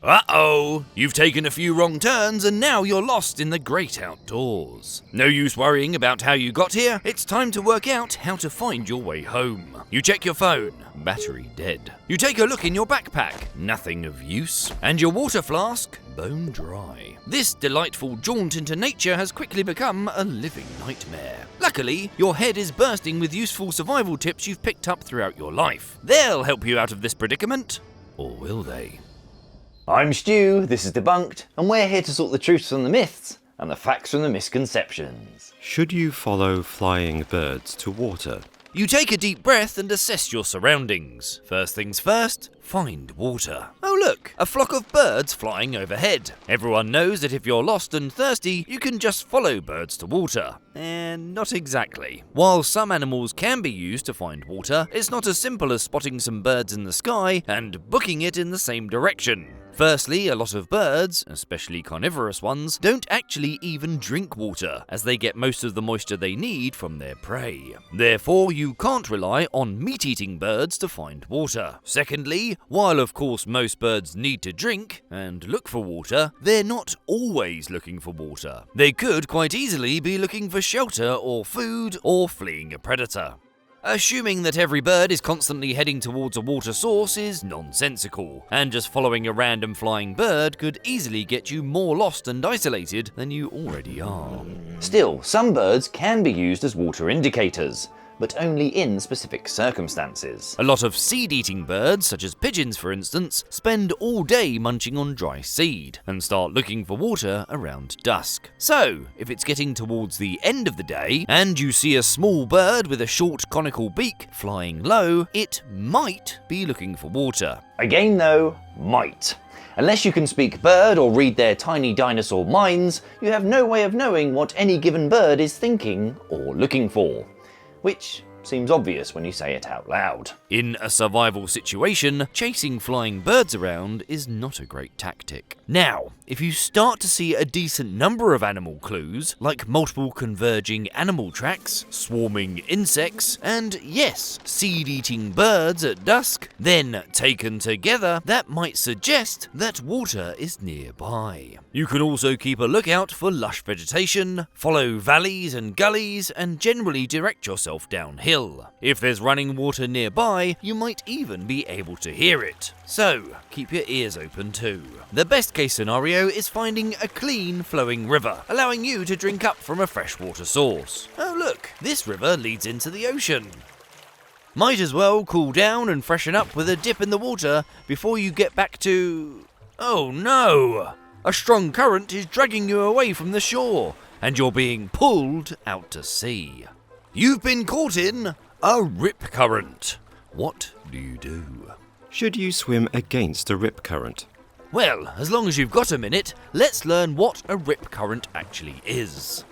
Uh-oh! You've taken a few wrong turns and now you're lost in the great outdoors. No use worrying about how you got here, it's time to work out how to find your way home. You check your phone, battery dead. You take a look in your backpack, nothing of use. And your water flask, bone dry. This delightful jaunt into nature has quickly become a living nightmare. Luckily, your head is bursting with useful survival tips you've picked up throughout your life. They'll help you out of this predicament, or will they? I'm Stu, this is Debunked, and we're here to sort the truths from the myths and the facts from the misconceptions. Should you follow flying birds to water? You take a deep breath and assess your surroundings. First things first, find water. Oh look, a flock of birds flying overhead. Everyone knows that if you're lost and thirsty, you can just follow birds to water. And not exactly. While some animals can be used to find water, it's not as simple as spotting some birds in the sky and booking it in the same direction. Firstly, a lot of birds, especially carnivorous ones, don't actually even drink water, as they get most of the moisture they need from their prey. Therefore, you can't rely on meat-eating birds to find water. Secondly, while of course most birds need to drink and look for water, they're not always looking for water. They could quite easily be looking for shelter or food or fleeing a predator. Assuming that every bird is constantly heading towards a water source is nonsensical, and just following a random flying bird could easily get you more lost and isolated than you already are. Still, some birds can be used as water indicators, but only in specific circumstances. A lot of seed-eating birds, such as pigeons for instance, spend all day munching on dry seed and start looking for water around dusk. So, if it's getting towards the end of the day and you see a small bird with a short conical beak flying low, it might be looking for water. Again though, might. Unless you can speak bird or read their tiny dinosaur minds, you have no way of knowing what any given bird is thinking or looking for. Which seems obvious when you say it out loud. In a survival situation, chasing flying birds around is not a great tactic. Now, if you start to see a decent number of animal clues, like multiple converging animal tracks, swarming insects, and yes, seed-eating birds at dusk, then taken together, that might suggest that water is nearby. You can also keep a lookout for lush vegetation, follow valleys and gullies, and generally direct yourself downhill. If there's running water nearby, you might even be able to hear it. So, keep your ears open too. The best case scenario is finding a clean flowing river, allowing you to drink up from a freshwater source. Oh look, this river leads into the ocean. Might as well cool down and freshen up with a dip in the water before you get back to... Oh no! A strong current is dragging you away from the shore, and you're being pulled out to sea. You've been caught in a rip current. What do you do? Should you swim against a rip current? Well, as long as you've got a minute, let's learn what a rip current actually is.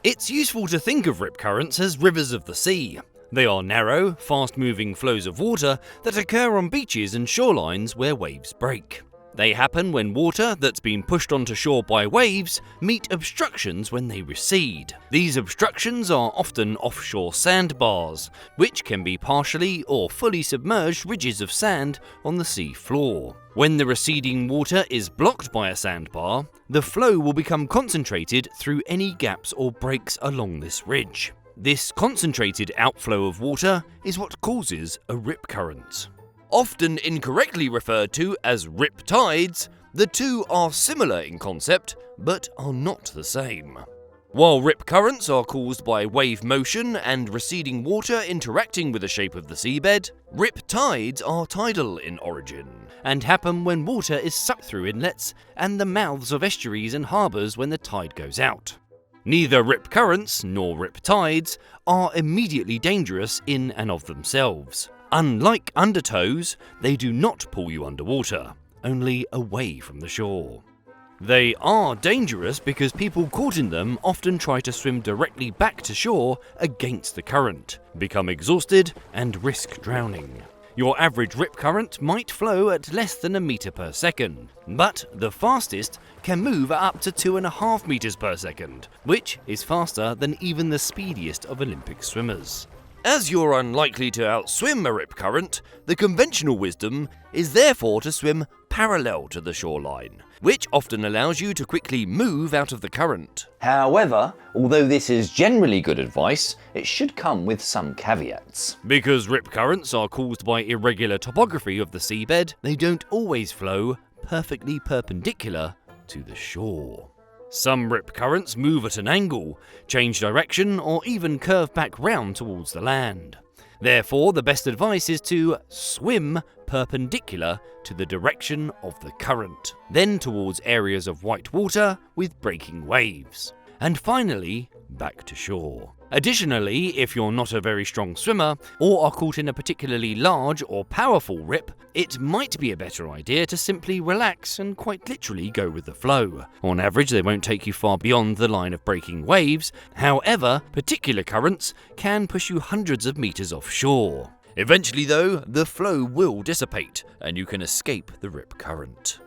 It's useful to think of rip currents as rivers of the sea. They are narrow, fast-moving flows of water that occur on beaches and shorelines where waves break. They happen when water that's been pushed onto shore by waves meet obstructions when they recede. These obstructions are often offshore sandbars, which can be partially or fully submerged ridges of sand on the sea floor. When the receding water is blocked by a sandbar, the flow will become concentrated through any gaps or breaks along this ridge. This concentrated outflow of water is what causes a rip current. Often incorrectly referred to as rip tides, the two are similar in concept, but are not the same. While rip currents are caused by wave motion and receding water interacting with the shape of the seabed, rip tides are tidal in origin, and happen when water is sucked through inlets and the mouths of estuaries and harbours when the tide goes out. Neither rip currents nor rip tides are immediately dangerous in and of themselves. Unlike undertows, they do not pull you underwater, only away from the shore. They are dangerous because people caught in them often try to swim directly back to shore against the current, become exhausted, and risk drowning. Your average rip current might flow at less than a metre per second, but the fastest can move at up to 2.5 metres per second, which is faster than even the speediest of Olympic swimmers. As you're unlikely to outswim a rip current, the conventional wisdom is therefore to swim parallel to the shoreline, which often allows you to quickly move out of the current. However, although this is generally good advice, it should come with some caveats. Because rip currents are caused by irregular topography of the seabed, they don't always flow perfectly perpendicular to the shore. Some rip currents move at an angle, change direction, or even curve back round towards the land. Therefore, the best advice is to swim perpendicular to the direction of the current, then towards areas of white water with breaking waves, and finally back to shore. Additionally, if you're not a very strong swimmer or are caught in a particularly large or powerful rip, it might be a better idea to simply relax and quite literally go with the flow. On average, they won't take you far beyond the line of breaking waves. However, particular currents can push you hundreds of meters offshore. Eventually though, the flow will dissipate and you can escape the rip current.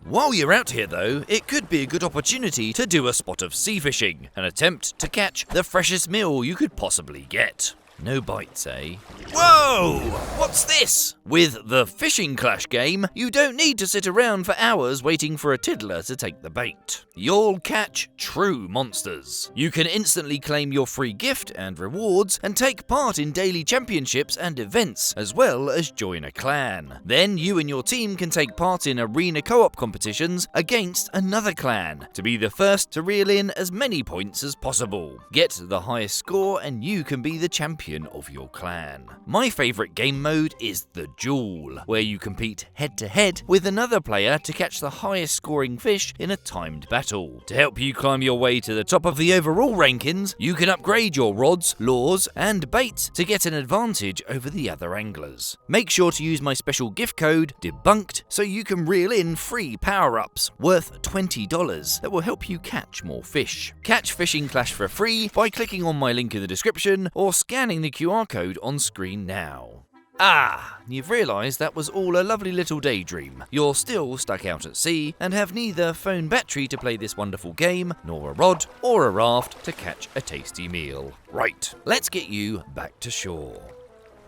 While you're out here though, it could be a good opportunity to do a spot of sea fishing and attempt to catch the freshest meal you could possibly get. No bites, eh? Whoa! What's this? With the Fishing Clash game, you don't need to sit around for hours waiting for a tiddler to take the bait. You'll catch true monsters. You can instantly claim your free gift and rewards and take part in daily championships and events, as well as join a clan. Then you and your team can take part in arena co-op competitions against another clan to be the first to reel in as many points as possible. Get the highest score and you can be the champion of your clan. My favourite game mode is the Duel, where you compete head to head with another player to catch the highest scoring fish in a timed battle. To help you climb your way to the top of the overall rankings, you can upgrade your rods, lures and baits to get an advantage over the other anglers. Make sure to use my special gift code Debunked so you can reel in free power-ups worth $20 that will help you catch more fish. Catch Fishing Clash for free by clicking on my link in the description or scanning the QR code on screen now. You've realised that was all a lovely little daydream. You're still stuck out at sea and have neither phone battery to play this wonderful game, nor a rod or a raft to catch a tasty meal. Right, let's get you back to shore.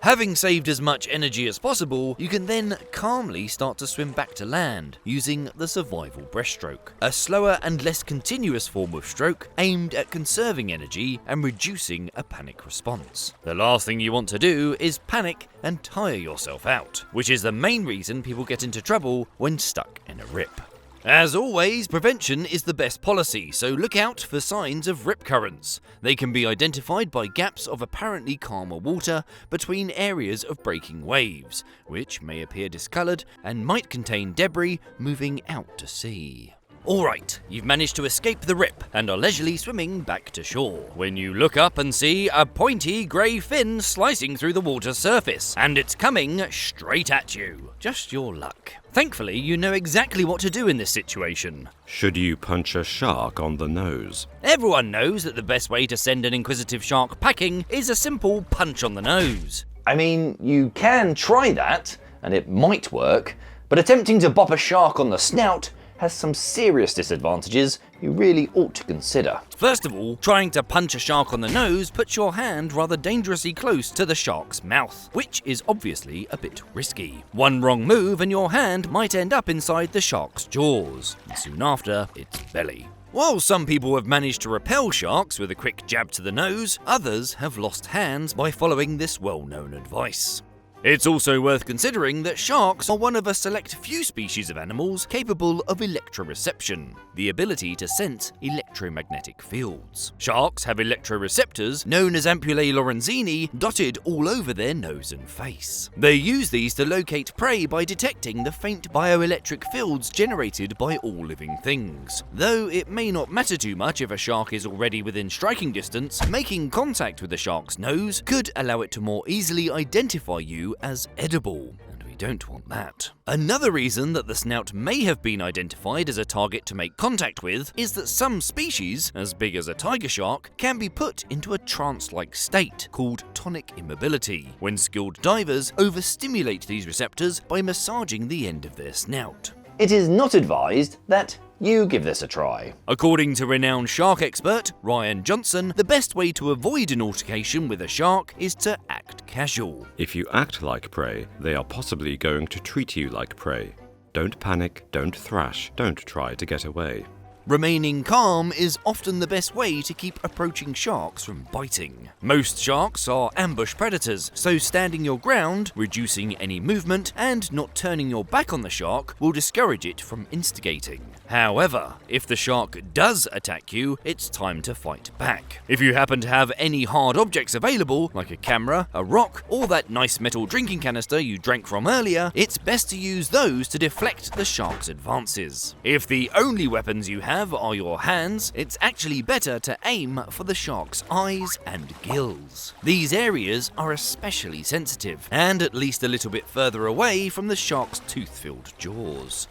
Having saved as much energy as possible, you can then calmly start to swim back to land using the survival breaststroke, a slower and less continuous form of stroke aimed at conserving energy and reducing a panic response. The last thing you want to do is panic and tire yourself out, which is the main reason people get into trouble when stuck in a rip. As always, prevention is the best policy, so look out for signs of rip currents. They can be identified by gaps of apparently calmer water between areas of breaking waves, which may appear discoloured and might contain debris moving out to sea. Alright, you've managed to escape the rip and are leisurely swimming back to shore, when you look up and see a pointy grey fin slicing through the water's surface, and it's coming straight at you. Just your luck. Thankfully, you know exactly what to do in this situation. Should you punch a shark on the nose? Everyone knows that the best way to send an inquisitive shark packing is a simple punch on the nose. I mean, you can try that, and it might work, but attempting to bop a shark on the snout has some serious disadvantages you really ought to consider. First of all, trying to punch a shark on the nose puts your hand rather dangerously close to the shark's mouth, which is obviously a bit risky. One wrong move and your hand might end up inside the shark's jaws, and soon after, its belly. While some people have managed to repel sharks with a quick jab to the nose, others have lost hands by following this well-known advice. It's also worth considering that sharks are one of a select few species of animals capable of electroreception, the ability to sense electromagnetic fields. Sharks have electroreceptors known as ampullae lorenzini dotted all over their nose and face. They use these to locate prey by detecting the faint bioelectric fields generated by all living things. Though it may not matter too much if a shark is already within striking distance, making contact with the shark's nose could allow it to more easily identify you as edible, and we don't want that. Another reason that the snout may have been identified as a target to make contact with is that some species, as big as a tiger shark, can be put into a trance-like state called tonic immobility, when skilled divers overstimulate these receptors by massaging the end of their snout. It is not advised that you give this a try. According to renowned shark expert Ryan Johnson, the best way to avoid an altercation with a shark is to act casual. If you act like prey, they are possibly going to treat you like prey. Don't panic, don't thrash, don't try to get away. Remaining calm is often the best way to keep approaching sharks from biting. Most sharks are ambush predators, so standing your ground, reducing any movement, and not turning your back on the shark will discourage it from instigating. However, if the shark does attack you, it's time to fight back. If you happen to have any hard objects available, like a camera, a rock, or that nice metal drinking canister you drank from earlier, it's best to use those to deflect the shark's advances. If the only weapons you have are your hands, it's actually better to aim for the shark's eyes and gills. These areas are especially sensitive, and at least a little bit further away from the shark's tooth-filled jaws.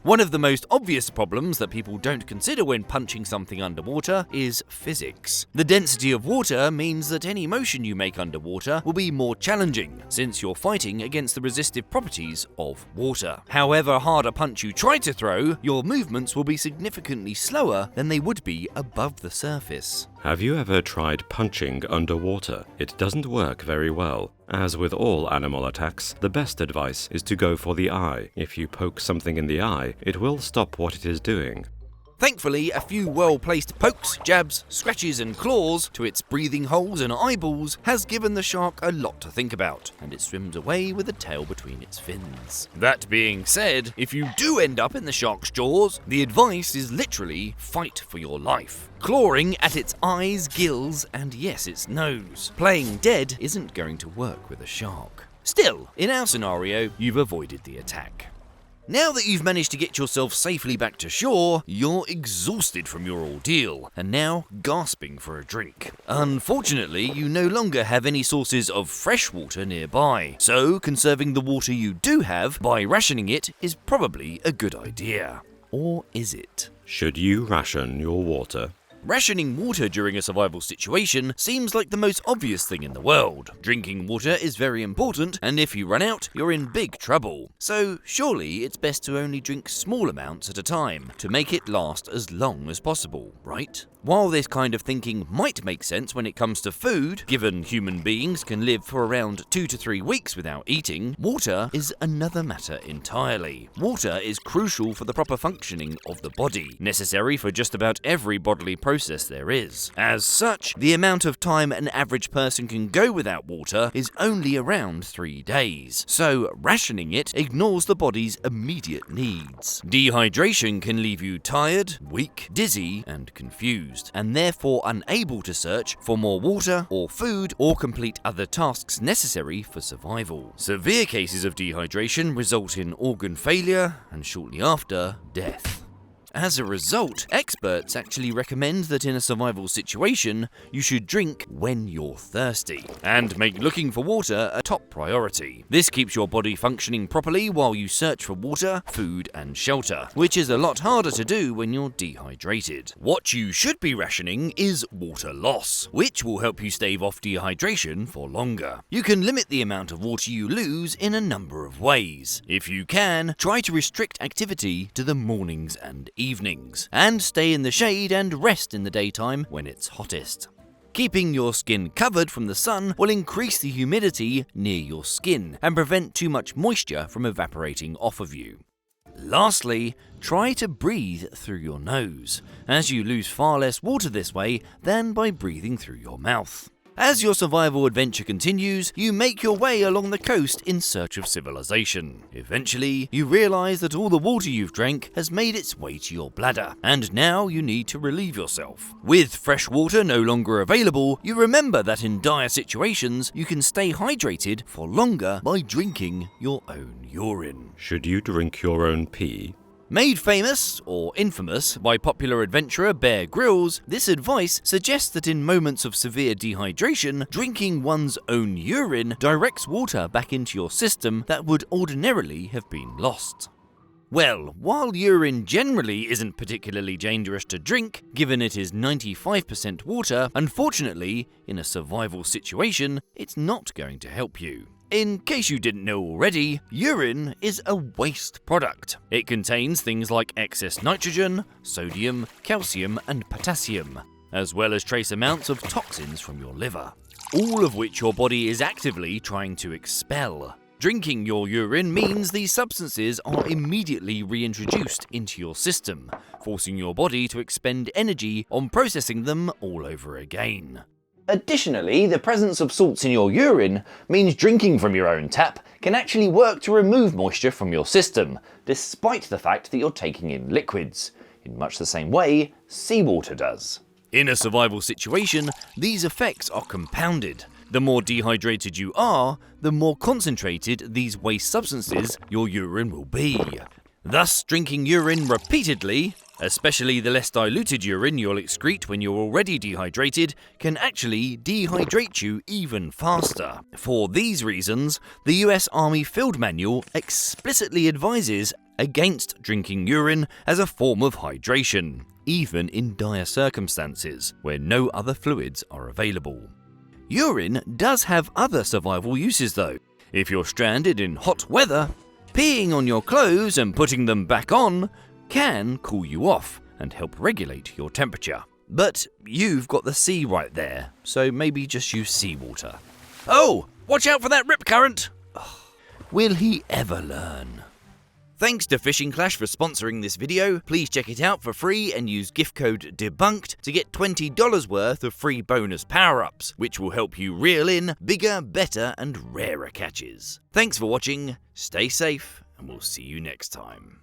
One of the most obvious problems that people don't consider when punching something underwater is physics. The density of water means that any motion you make underwater will be more challenging, since you're fighting against the resistive properties of water. However hard a punch you try to throw, your movements will be significantly slower than they would be above the surface. Have you ever tried punching underwater? It doesn't work very well. As with all animal attacks, the best advice is to go for the eye. If you poke something in the eye, it will stop what it is doing. Thankfully, a few well-placed pokes, jabs, scratches and claws to its breathing holes and eyeballs has given the shark a lot to think about, and it swims away with the tail between its fins. That being said, if you do end up in the shark's jaws, the advice is literally fight for your life. Clawing at its eyes, gills, and yes, its nose. Playing dead isn't going to work with a shark. Still, in our scenario, you've avoided the attack. Now that you've managed to get yourself safely back to shore, you're exhausted from your ordeal, and now gasping for a drink. Unfortunately, you no longer have any sources of fresh water nearby, so conserving the water you do have by rationing it is probably a good idea. Or is it? Should you ration your water? Rationing water during a survival situation seems like the most obvious thing in the world. Drinking water is very important, and if you run out, you're in big trouble. So surely it's best to only drink small amounts at a time to make it last as long as possible, right? While this kind of thinking might make sense when it comes to food, given human beings can live for around 2 to 3 weeks without eating, water is another matter entirely. Water is crucial for the proper functioning of the body, necessary for just about every bodily process there is. As such, the amount of time an average person can go without water is only around 3 days, so rationing it ignores the body's immediate needs. Dehydration can leave you tired, weak, dizzy, and confused, and therefore unable to search for more water or food or complete other tasks necessary for survival. Severe cases of dehydration result in organ failure and shortly after, death. As a result, experts actually recommend that in a survival situation, you should drink when you're thirsty, and make looking for water a top priority. This keeps your body functioning properly while you search for water, food, and shelter, which is a lot harder to do when you're dehydrated. What you should be rationing is water loss, which will help you stave off dehydration for longer. You can limit the amount of water you lose in a number of ways. If you can, try to restrict activity to the mornings and evenings, and stay in the shade and rest in the daytime when it's hottest. Keeping your skin covered from the sun will increase the humidity near your skin and prevent too much moisture from evaporating off of you. Lastly, try to breathe through your nose, as you lose far less water this way than by breathing through your mouth. As your survival adventure continues, you make your way along the coast in search of civilization. Eventually, you realize that all the water you've drank has made its way to your bladder, and now you need to relieve yourself. With fresh water no longer available, you remember that in dire situations, you can stay hydrated for longer by drinking your own urine. Should you drink your own pee? Made famous, or infamous, by popular adventurer Bear Grylls, this advice suggests that in moments of severe dehydration, drinking one's own urine directs water back into your system that would ordinarily have been lost. Well, while urine generally isn't particularly dangerous to drink, given it is 95% water, unfortunately, in a survival situation, it's not going to help you. In case you didn't know already, urine is a waste product. It contains things like excess nitrogen, sodium, calcium, and potassium, as well as trace amounts of toxins from your liver, all of which your body is actively trying to expel. Drinking your urine means these substances are immediately reintroduced into your system, forcing your body to expend energy on processing them all over again. Additionally, the presence of salts in your urine means drinking from your own tap can actually work to remove moisture from your system, despite the fact that you're taking in liquids, in much the same way seawater does. In a survival situation, these effects are compounded. The more dehydrated you are, the more concentrated these waste substances your urine will be. Thus, drinking urine repeatedly, especially the less diluted urine you'll excrete when you're already dehydrated, can actually dehydrate you even faster. For these reasons, the US Army Field Manual explicitly advises against drinking urine as a form of hydration, even in dire circumstances where no other fluids are available. Urine does have other survival uses though. If you're stranded in hot weather, peeing on your clothes and putting them back on can cool you off and help regulate your temperature. But you've got the sea right there, so maybe just use seawater. Oh, watch out for that rip current! Will he ever learn? Thanks to Fishing Clash for sponsoring this video. Please check it out for free and use gift code DEBUNKED to get $20 worth of free bonus power-ups, which will help you reel in bigger, better and rarer catches. Thanks for watching, stay safe, and we'll see you next time.